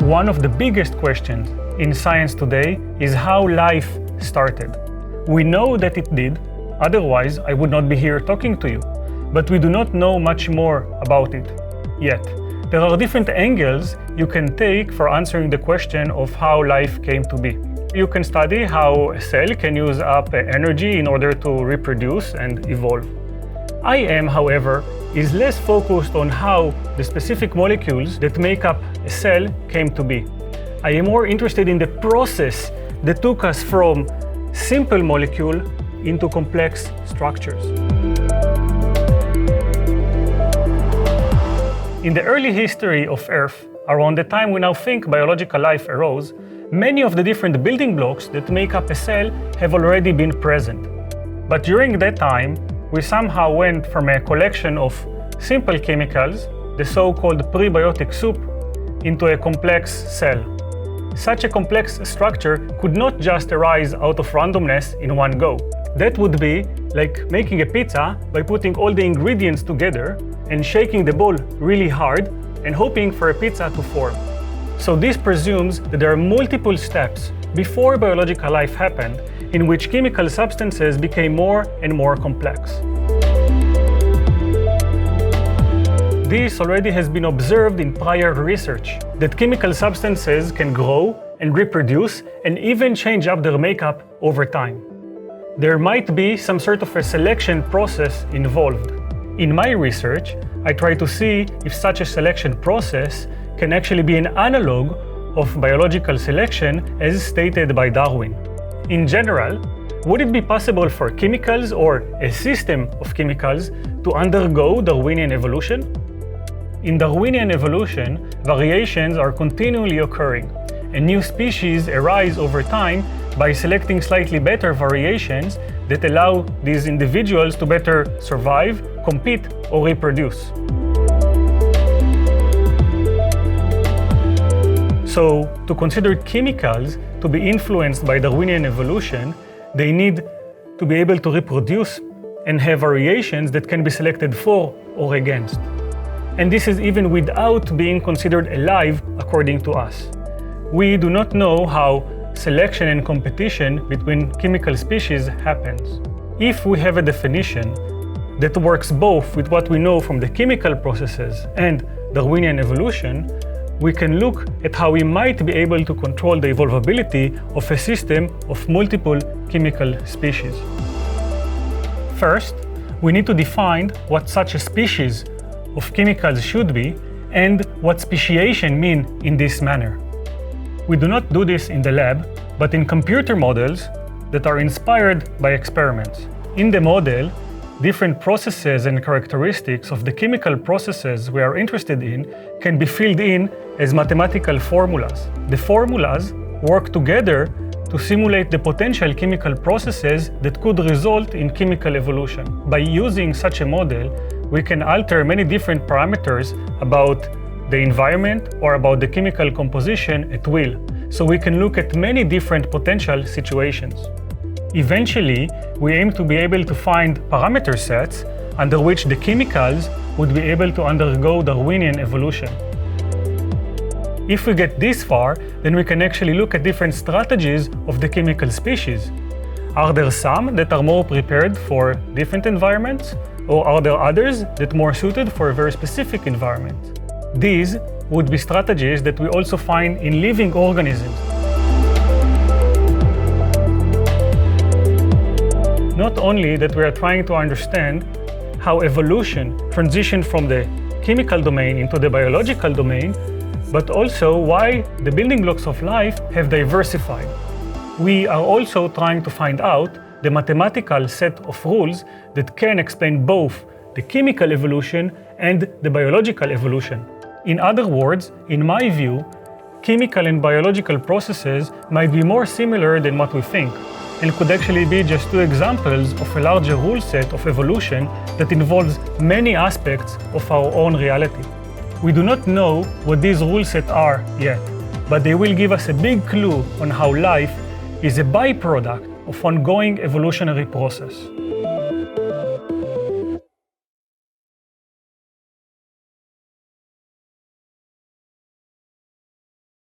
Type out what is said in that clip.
One of the biggest questions in science today is how life started. We know that it did, otherwise I would not be here talking to you. But we do not know much more about it yet. There are different angles you can take for answering the question of how life came to be. You can study how a cell can use up energy in order to reproduce and evolve. I am, however, is less focused on how the specific molecules that make up a cell came to be. I am more interested in the process that took us from simple molecule into complex structures. In the early history of Earth, around the time we now think biological life arose, many of the different building blocks that make up a cell have already been present. But during that time, we somehow went from a collection of simple chemicals, the so-called prebiotic soup, into a complex cell. Such a complex structure could not just arise out of randomness in one go. That would be like making a pizza by putting all the ingredients together and shaking the bowl really hard and hoping for a pizza to form. So this presumes that there are multiple steps before biological life happened in which chemical substances became more and more complex. This already has been observed in prior research, that chemical substances can grow and reproduce and even change up their makeup over time. There might be some sort of a selection process involved. In my research, I try to see if such a selection process can actually be an analog of biological selection as stated by Darwin. In general, would it be possible for chemicals or a system of chemicals to undergo Darwinian evolution? In Darwinian evolution, variations are continually occurring, and new species arise over time by selecting slightly better variations that allow these individuals to better survive, compete, or reproduce. So, to consider chemicals to be influenced by Darwinian evolution, they need to be able to reproduce and have variations that can be selected for or against. And this is even without being considered alive according to us. We do not know how selection and competition between chemical species happens. If we have a definition that works both with what we know from the chemical processes and Darwinian evolution, we can look at how we might be able to control the evolvability of a system of multiple chemical species. First, we need to define what such a species of chemicals should be and what speciation means in this manner. We do not do this in the lab, but in computer models that are inspired by experiments. In the model, different processes and characteristics of the chemical processes we are interested in can be filled in as mathematical formulas. The formulas work together to simulate the potential chemical processes that could result in chemical evolution. By using such a model, we can alter many different parameters about the environment or about the chemical composition at will. So we can look at many different potential situations. Eventually, we aim to be able to find parameter sets under which the chemicals would be able to undergo Darwinian evolution. If we get this far, then we can actually look at different strategies of the chemical species. Are there some that are more prepared for different environments, or are there others that are more suited for a very specific environment? These would be strategies that we also find in living organisms. Not only that we are trying to understand how evolution transitioned from the chemical domain into the biological domain, but also why the building blocks of life have diversified. We are also trying to find out the mathematical set of rules that can explain both the chemical evolution and the biological evolution. In other words, in my view, chemical and biological processes might be more similar than what we think, and could actually be just two examples of a larger rule set of evolution that involves many aspects of our own reality. We do not know what these rule sets are yet, but they will give us a big clue on how life is a byproduct of ongoing evolutionary process.